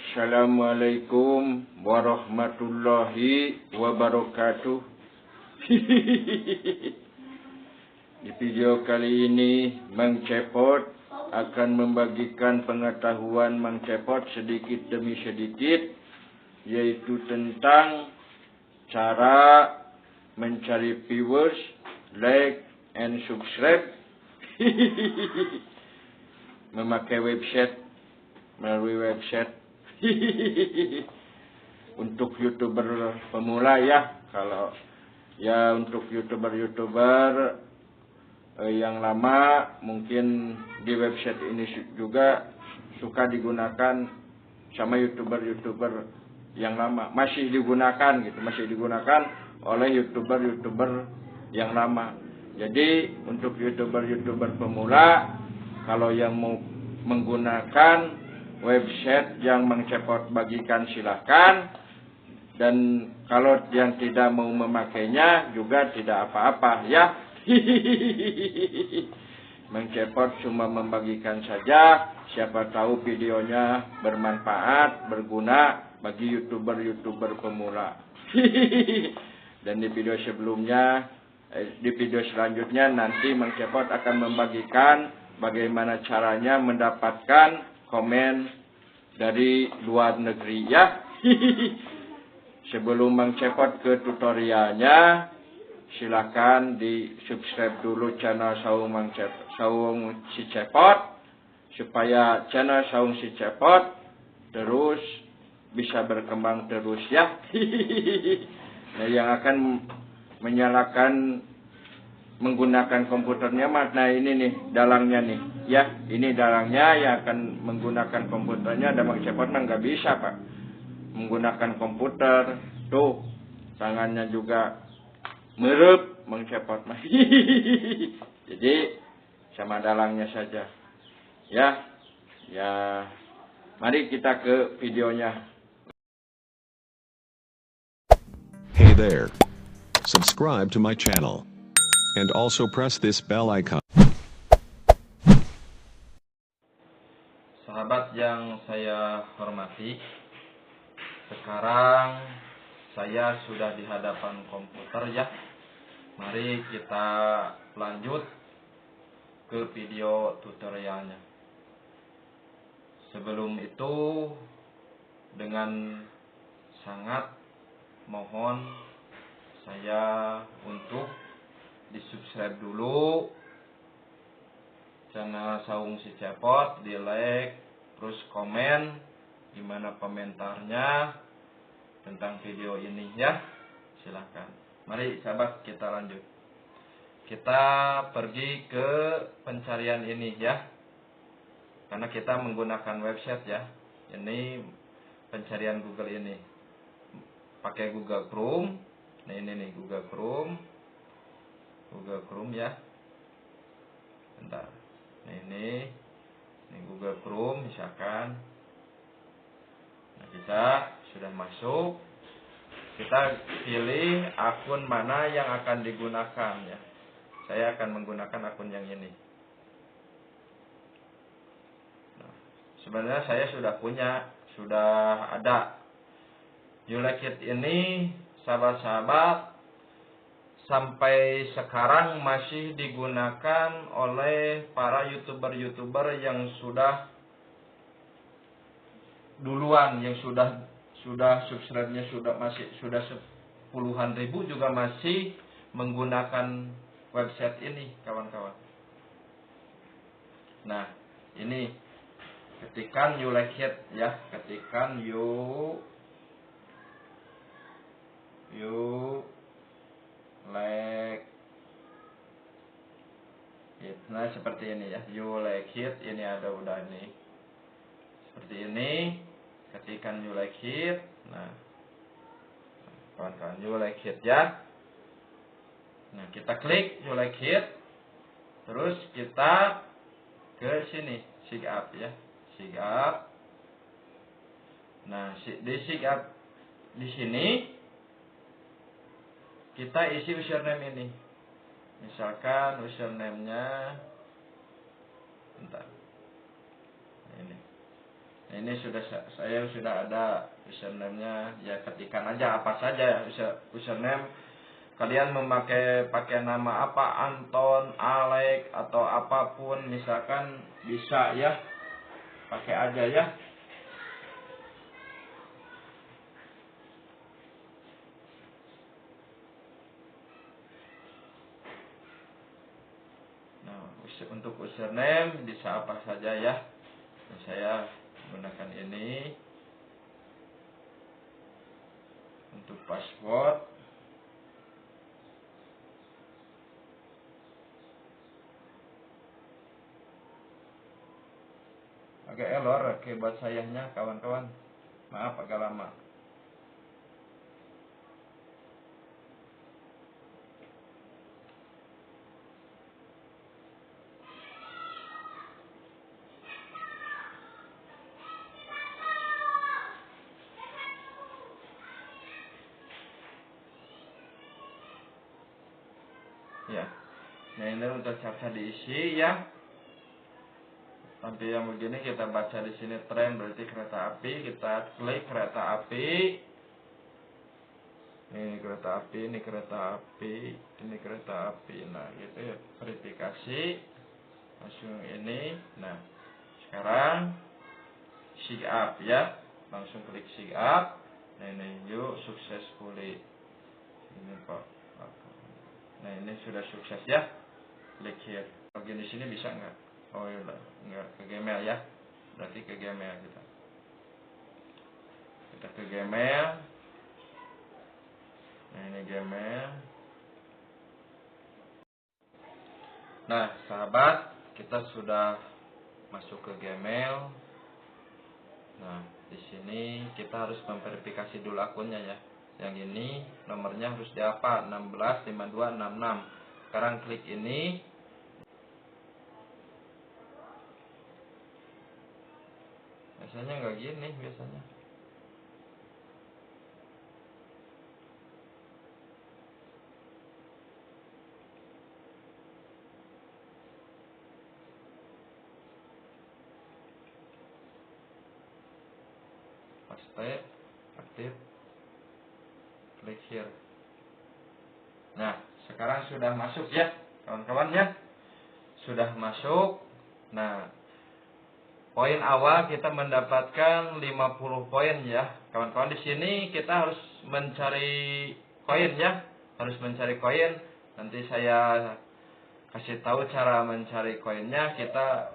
Assalamualaikum warahmatullahi wabarakatuh. Di video kali ini Mang Cepot akan membagikan pengetahuan Mang Cepot sedikit demi sedikit, yaitu tentang cara mencari viewers, like, and subscribe memakai website, melalui website. Untuk YouTuber pemula ya, kalau ya untuk YouTuber yang lama mungkin di website ini juga suka digunakan sama YouTuber yang lama, masih digunakan oleh YouTuber yang lama. Jadi untuk YouTuber pemula, kalau yang mau menggunakan website yang Mang Cepot bagikan silahkan, dan kalau yang tidak mau memakainya juga tidak apa-apa ya. Mang Cepot cuma membagikan saja, siapa tahu videonya bermanfaat, berguna bagi YouTuber pemula. Dan di video selanjutnya nanti Mang Cepot akan membagikan bagaimana caranya mendapatkan komen dari luar negeri ya. Sebelum Mang Cepot ke tutorialnya, silakan di subscribe dulu channel Saung Si Cepot, supaya channel Saung Si Cepot terus bisa berkembang terus ya. Nah, yang akan menyalakan menggunakan komputernya, nah ini nih dalangnya nih ya, ini dalangnya yang akan menggunakan komputernya. Ada Mang Cepot mah nggak bisa Pak menggunakan komputer, tuh tangannya juga merep Mang Cepot mah. Jadi sama dalangnya saja ya. Mari kita ke videonya. Hey there, subscribe to my channel and also press this bell icon. Sahabat yang saya hormati, sekarang saya sudah di hadapan komputer ya. Mari kita lanjut ke video tutorialnya. Sebelum itu, dengan sangat mohon saya untuk di subscribe dulu channel Saung Si Cepot, di like, terus komen gimana komentarnya tentang video ini ya, silahkan. Mari sahabat kita lanjut. Kita pergi ke pencarian ini ya, karena kita menggunakan website ya. Ini pencarian Google ini pakai Google Chrome. Nah ini nih Google Chrome ya. Bentar. Nah ini Google Chrome misalkan. Nah kita sudah masuk. Kita pilih akun mana yang akan digunakan ya. Saya akan menggunakan akun yang ini. Nah, sebenarnya saya sudah ada YouLikeIt ini, sahabat-sahabat, sampai sekarang masih digunakan oleh para YouTuber yang sudah duluan, yang sudah subscribe-nya sudah puluhan ribu juga masih menggunakan website ini kawan-kawan. Nah, ini ketikan YouLikeIt ya, ketikan YouLikeIt. Nah seperti ini ya, YouLikeIt, ini ada udah nih seperti ini. Ketikan YouLikeIt. Nah kawan-kawan, YouLikeIt ya. Nah kita klik YouLikeIt, terus kita ke sini sign up ya, sign up. Nah di sign up di sini kita isi username ini. Misalkan username-nya, bentar, ini Nah, ini saya sudah ada username-nya, ya ketikkan aja apa saja username. Kalian pakai nama apa, Anton, Alek atau apapun misalkan bisa ya. Pakai aja ya. Nah, untuk username bisa apa saja ya. Nah, saya gunakan ini. Untuk password agak error keyboard sayanya kawan-kawan. Maaf agak lama. Ya. Nah, ini untuk captcha diisi ya. Sampai yang begini kita baca di sini tren berarti kereta api. Kita klik kereta api. Ini kereta api, ini kereta api, ini kereta api. Nah, gitu ya. Verifikasi. Langsung ini. Nah, sekarang sign up ya. Langsung klik sign up. Nah, ini yuk successfully. Ini Pak. Nah, ini sudah sukses ya. Klik here. Login di sini bisa nggak? Oh iya, nggak ke Gmail ya. Berarti ke Gmail kita. Kita ke Gmail. Nah, ini Gmail. Nah, sahabat, kita sudah masuk ke Gmail. Nah, di sini kita harus memverifikasi dulu akunnya ya. Yang ini nomornya harus diapa 165266. Sekarang klik ini. Biasanya nggak gini biasanya. Paste, aktif, klik here. Nah, sekarang sudah masuk ya, kawan-kawan ya. Sudah masuk. Nah, poin awal kita mendapatkan 50 poin ya. Kawan-kawan di sini kita harus mencari koin ya. Harus mencari koin. Nanti saya kasih tahu cara mencari koinnya. Kita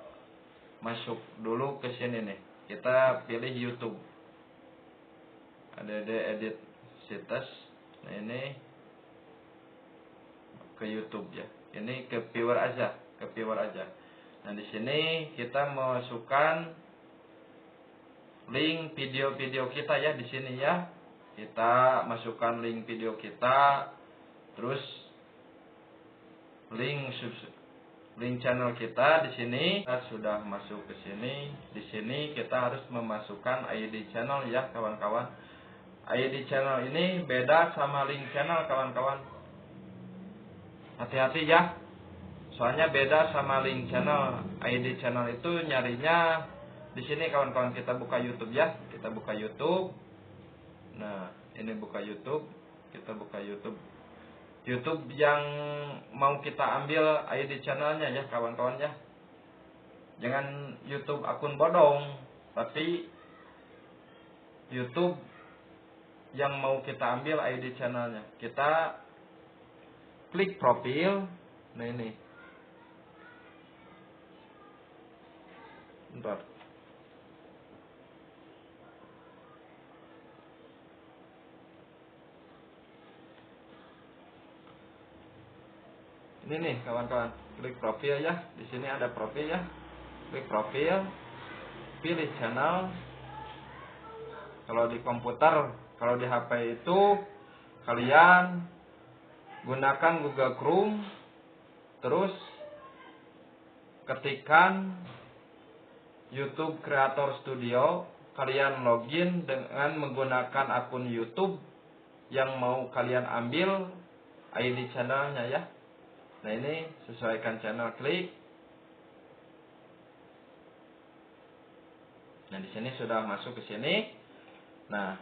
masuk dulu ke sini nih. Kita pilih YouTube. Ada edit situs. Nah, ini ke YouTube ya. Ini ke viewer aja, ke viewer aja. Nah, di sini kita masukkan link video-video kita ya di sini ya. Kita masukkan link video kita, terus link channel kita di sini. Kita sudah masuk ke sini. Di sini kita harus memasukkan ID channel ya, kawan-kawan. ID channel ini beda sama link channel, kawan-kawan. Hati-hati ya. Soalnya beda sama link channel. ID channel itu nyarinya di sini, kawan-kawan. Kita buka YouTube ya. Kita buka YouTube. Nah, ini buka YouTube. Kita buka YouTube. YouTube yang mau kita ambil ID channelnya ya, kawan-kawan ya. Jangan YouTube akun bodong, tapi YouTube yang mau kita ambil ID channelnya. Kita klik profil. Nah, ini. Bentar. Ini nih, kawan-kawan. Klik profil ya. Di sini ada profil ya. Klik profil. Pilih channel. Kalau di komputer, kalau di HP itu kalian gunakan Google Chrome. Terus ketikkan YouTube Creator Studio. Kalian login dengan menggunakan akun YouTube yang mau kalian ambil ID channelnya ya. Nah, ini sesuaikan channel, klik. Nah, di sini sudah masuk ke sini. Nah,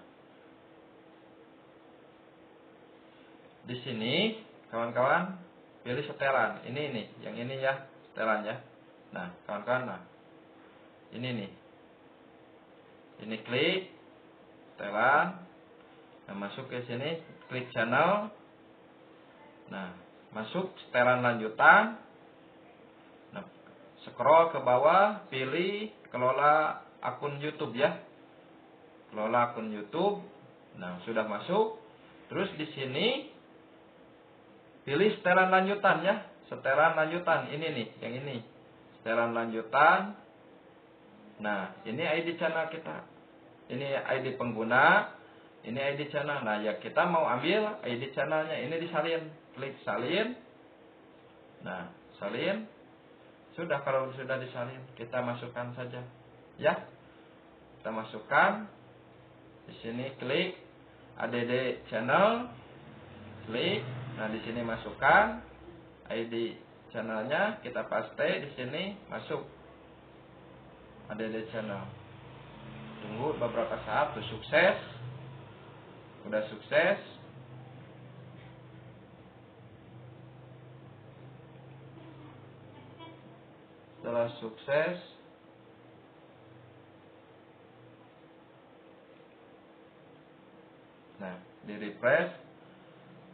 di sini kawan-kawan pilih setelan. Ini nih, yang ini ya, setelan ya. Nah, kawan-kawan, nah ini nih. Ini klik setelan. Nah, masuk ke sini, klik channel. Nah, masuk setelan lanjutan. Nah, scroll ke bawah, pilih kelola akun YouTube ya. Kelola akun YouTube. Nah, sudah masuk. Terus di sini pilih setelan lanjutan ya. Setelan lanjutan ini nih, yang ini. Setelan lanjutan. Nah, ini ID channel kita. Ini ID pengguna, ini ID channel. Nah, ya kita mau ambil ID channelnya. Ini disalin. Klik salin. Nah, salin. Sudah, kalau sudah disalin, kita masukkan saja. Ya. Kita masukkan. Di sini klik ADD channel. Klik. Nah, di sini masukkan ID channelnya, kita paste di sini, masuk ADD channel. Tunggu beberapa saat, tuh sukses. Udah sukses. Setelah sukses, nah, di refresh.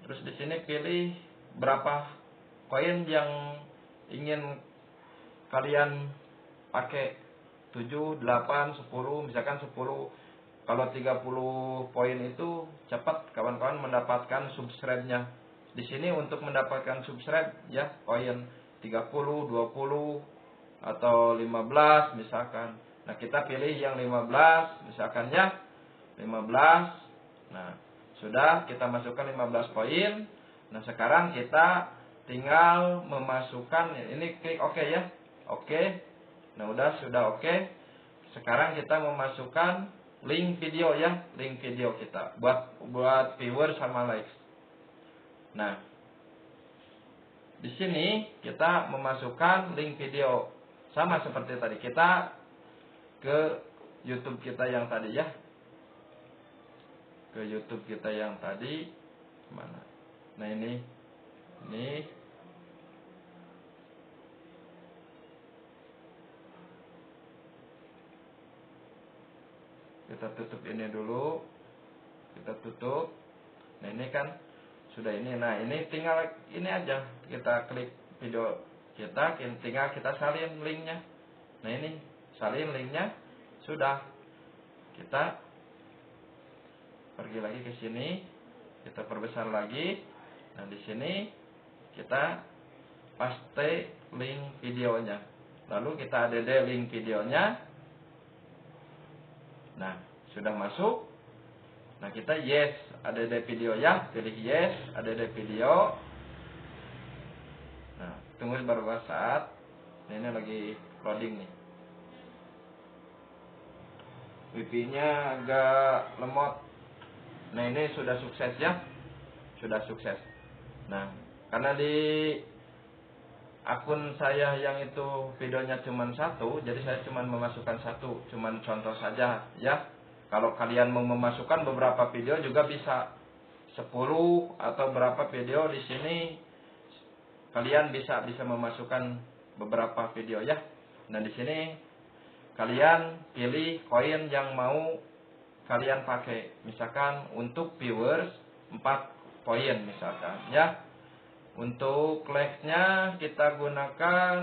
Terus di sini pilih berapa koin yang ingin kalian pakai. 7, 8, 10, misalkan 10. Kalau 30 poin itu cepat kawan-kawan mendapatkan subscribe-nya. Di sini untuk mendapatkan subscribe ya, koin 30, 20 atau 15 misalkan. Nah, kita pilih yang 15 misalkan ya. 15. Nah, sudah kita masukkan 15 poin. Nah, sekarang kita tinggal memasukkan, ini klik OK ya. OK. Nah, sudah oke. Sekarang kita memasukkan link video ya, link video kita buat viewer sama likes. Nah, di sini kita memasukkan link video sama seperti tadi. Kita ke YouTube kita yang tadi ya. Ke YouTube kita yang tadi mana? Nah, ini kita tutup ini dulu. Kita tutup. Nah, ini kan sudah ini. Nah, ini tinggal ini aja. Kita klik video kita, tinggal kita salin linknya. Nah, ini salin linknya. Sudah. Kita pergi lagi ke sini. Kita perbesar lagi. Nah, di sini kita paste link videonya. Lalu kita add link videonya. Nah, sudah masuk. Nah, kita yes, add video ya, pilih yes, add video. Nah, tunggu beberapa saat. Nah, ini lagi loading nih. Wifi-nya agak lemot. Nah, ini sudah sukses ya. Sudah sukses. Nah, karena di akun saya yang itu videonya cuma satu, jadi saya cuma memasukkan satu, cuma contoh saja ya. Kalau kalian mau memasukkan beberapa video juga bisa, 10 atau berapa video di sini kalian bisa memasukkan beberapa video ya. Nah, di sini kalian pilih koin yang mau kalian pakai. Misalkan untuk viewers 4 poin misalkan ya. Untuk likes-nya kita gunakan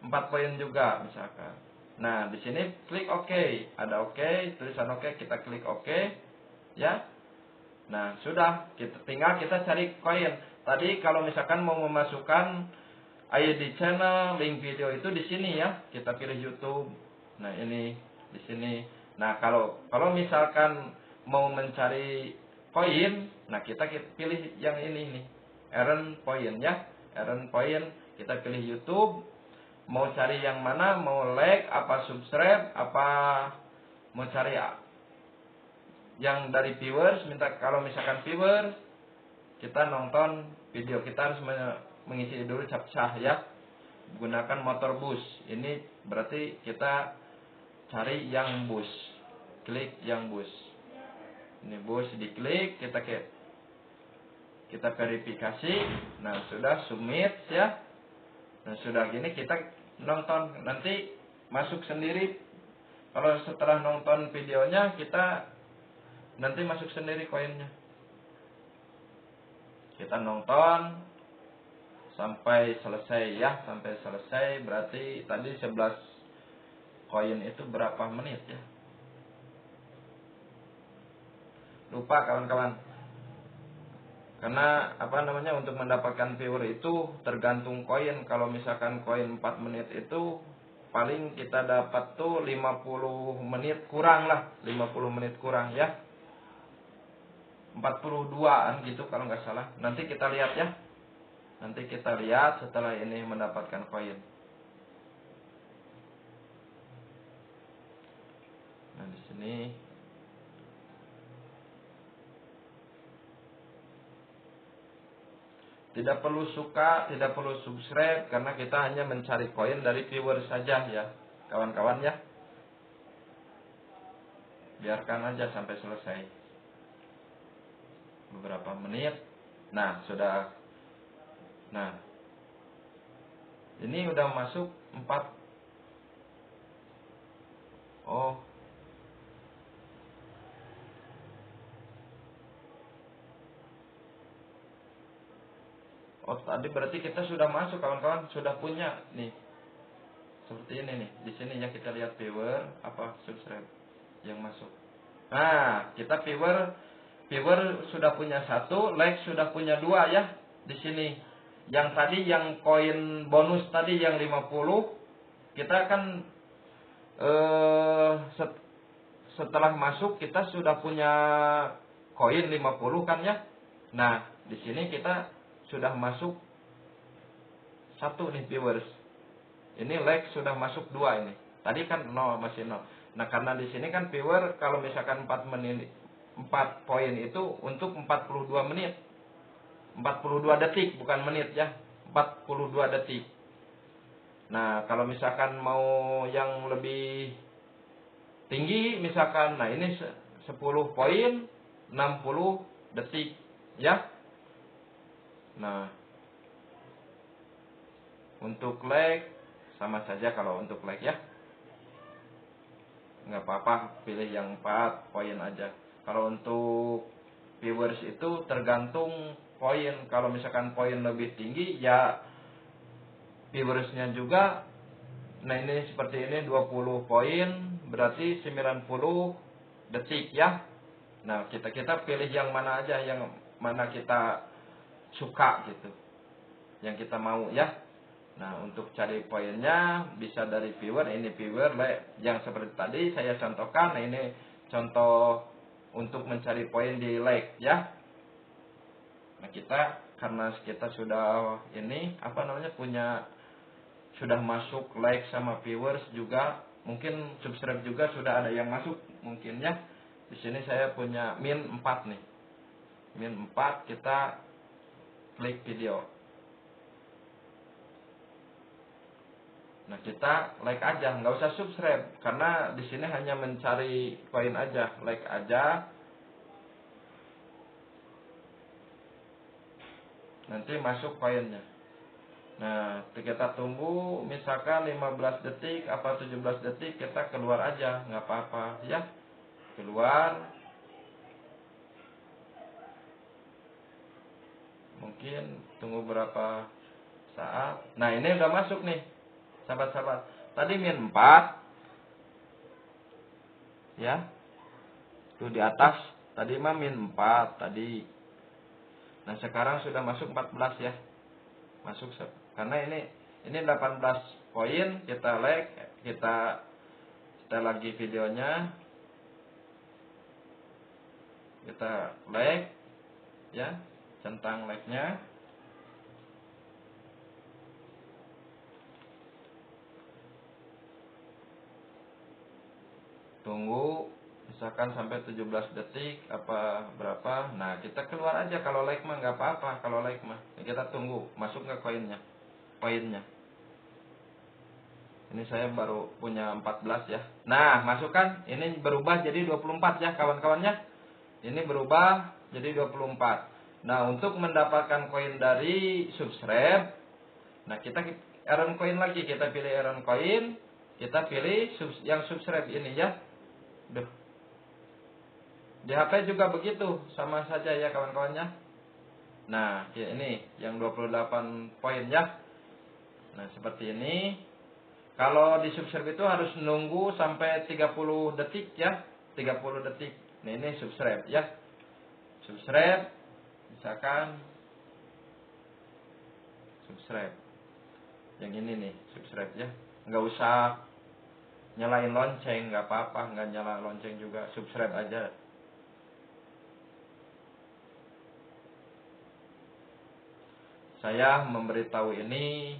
4 poin juga misalkan. Nah, di sini klik OK. Ada OK, tulisan OK, kita klik OK. Ya. Nah, sudah. Tinggal kita cari koin. Tadi kalau misalkan mau memasukkan ID channel, link video itu di sini ya. Kita pilih YouTube. Nah, ini di sini. Nah, kalau misalkan mau mencari koin, nah kita pilih yang ini nih. Earn point ya. Earn point, kita pilih YouTube. Mau cari yang mana? Mau like, apa subscribe, apa mau cari yang dari viewers. Kalau misalkan viewers, kita nonton video, kita harus mengisi dulu captcha ya. Gunakan motor bus. Ini berarti kita cari yang bus, klik yang bus. Ini bus, diklik, kita verifikasi. Nah, sudah submit ya. Nah, sudah gini kita nonton, nanti masuk sendiri. Kalau setelah nonton videonya, kita nanti masuk sendiri koinnya. Kita nonton sampai selesai ya, sampai selesai. Berarti tadi 11 koin itu berapa menit ya? Lupa kawan-kawan. Karena untuk mendapatkan viewer itu tergantung koin. Kalau misalkan koin 4 menit itu paling kita dapat tuh 50 menit kurang lah, 50 menit kurang ya. 42an gitu kalau nggak salah. Nanti kita lihat ya. Nanti kita lihat setelah ini mendapatkan koin. Nah, di sini tidak perlu suka, tidak perlu subscribe, karena kita hanya mencari koin dari viewer saja ya, kawan-kawan ya. Biarkan aja sampai selesai. Beberapa menit. Nah, sudah. Nah, ini udah masuk 4. Oh. Oh, tadi berarti kita sudah masuk kawan-kawan, sudah punya nih. Seperti ini nih. Di sini ya kita lihat viewer subscribe yang masuk. Nah, kita viewer sudah punya 1, like sudah punya 2 ya. Di sini. Yang tadi yang koin bonus tadi yang 50, kita kan setelah masuk kita sudah punya koin 50 kan ya. Nah, di sini kita sudah masuk 1 nih viewers. Ini like sudah masuk 2 ini. Tadi kan 0, masih 0. Nah, karena di sini kan viewer kalau misalkan 4 poin itu untuk 42 menit. 42 detik bukan menit ya. 42 detik. Nah, kalau misalkan mau yang lebih tinggi misalkan, nah ini 10 poin 60 detik ya. Nah, untuk like sama saja kalau untuk like ya. Nggak apa-apa, pilih yang 4 poin aja. Kalau untuk viewers itu tergantung poin. Kalau misalkan poin lebih tinggi ya viewersnya juga. Nah, ini seperti ini 20 poin berarti 90 detik ya. Nah, kita pilih yang mana aja, yang mana kita suka gitu, yang kita mau ya. Nah, untuk cari poinnya bisa dari viewer. Ini viewer yang seperti tadi saya contohkan. Nah, ini contoh untuk mencari poin di like ya. Nah, karena kita sudah sudah masuk like sama viewers juga, mungkin subscribe juga sudah ada yang masuk mungkin ya. Di sini saya punya min 4 nih. Min 4, kita klik video. Nah, kita like aja, nggak usah subscribe, karena di sini hanya mencari poin aja, like aja. Nanti masuk poinnya. Nah, kita tunggu misalkan 15 detik 17 detik, kita keluar aja, nggak apa-apa ya. Keluar. Mungkin tunggu berapa saat. Nah, ini udah masuk nih, sahabat-sahabat. Tadi min 4 ya. Tuh di atas tadi mah min 4 tadi. Nah, sekarang sudah masuk 14 ya. Masuk karena ini 18 poin. Kita like, kita lagi videonya. Kita like ya, centang like-nya. Tunggu misalkan sampai 17 detik apa berapa. Nah, kita keluar aja. Kalau like mah nggak apa-apa. Kalau like mah kita tunggu masuk ke poinnya. Ini saya baru punya 14 ya. Nah, masukkan. Ini berubah jadi 24 ya kawan-kawannya. Ini berubah jadi 24. Nah, untuk mendapatkan koin dari subscribe, nah kita earn koin lagi. Kita pilih earn koin. Kita pilih yang subscribe ini ya. Duh. Di HP juga begitu. Sama saja ya kawan-kawannya. Nah, ini yang 28 poin ya. Nah, seperti ini. Kalau di subscribe itu harus nunggu sampai 30 detik ya. 30 detik. Nah, ini subscribe ya. Subscribe. Misalkan subscribe. Yang ini nih, subscribe ya. Nggak usah nyalain lonceng, nggak apa-apa. Nggak nyala lonceng juga. Subscribe aja. Saya memberitahu ini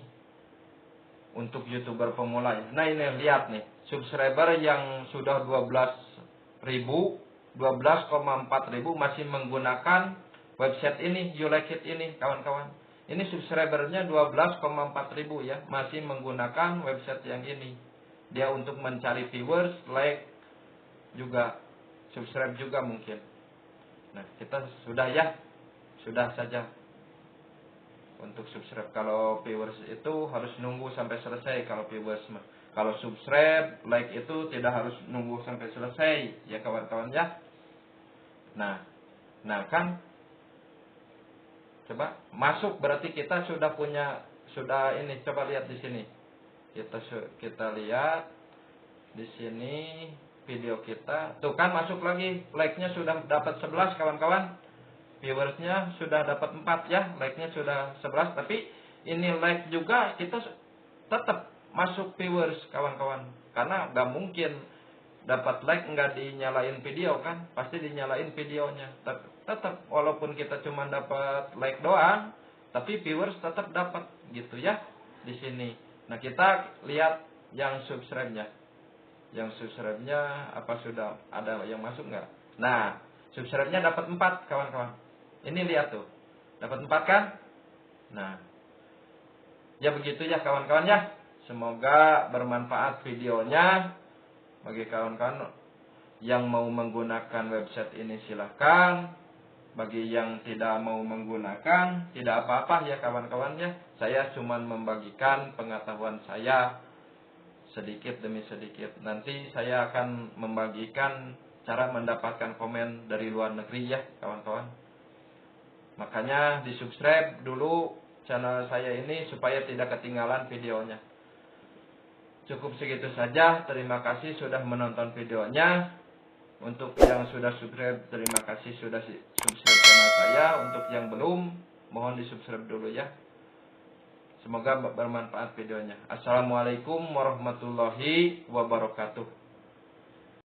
untuk YouTuber pemula ya. Nah, ini lihat nih, subscriber yang sudah 12,4 ribu masih menggunakan website ini, You Like It ini, kawan-kawan. Ini subscribernya 12,4 ribu ya, masih menggunakan website yang ini. Dia untuk mencari viewers, like, juga subscribe juga mungkin. Nah, kita sudah ya, sudah saja. Untuk subscribe, kalau viewers itu harus nunggu sampai selesai. Kalau viewers, kalau subscribe, like itu tidak harus nunggu sampai selesai ya kawan-kawan ya. Nah kan, coba masuk berarti kita sudah punya, sudah ini. Coba lihat di sini. Kita lihat di sini video kita. Tuh kan masuk lagi, like-nya sudah dapat 11 kawan-kawan. Viewersnya sudah dapat 4 ya, like-nya sudah 11, tapi ini like juga kita tetap masuk viewers kawan-kawan, karena gak mungkin dapat like nggak dinyalain video kan, pasti dinyalain videonya. Tetap walaupun kita cuma dapat like doang, tapi viewers tetap dapat gitu ya di sini. Nah, kita lihat yang subscribe-nya. Yang subscribe-nya apa sudah ada yang masuk nggak? Nah, subscribe-nya dapat 4 kawan-kawan. Ini lihat tuh, dapat 4 kan? Nah, ya begitu ya kawan-kawan ya. Semoga bermanfaat videonya. Bagi kawan-kawan yang mau menggunakan website ini silahkan. Bagi yang tidak mau menggunakan, tidak apa-apa ya kawan-kawan ya. Saya cuma membagikan pengetahuan saya sedikit demi sedikit. Nanti saya akan membagikan cara mendapatkan komen dari luar negeri ya kawan-kawan. Makanya di subscribe dulu channel saya ini supaya tidak ketinggalan videonya. Cukup segitu saja. Terima kasih sudah menonton videonya. Untuk yang sudah subscribe, terima kasih sudah subscribe channel saya. Untuk yang belum, mohon di subscribe dulu ya. Semoga bermanfaat videonya. Assalamualaikum warahmatullahi wabarakatuh.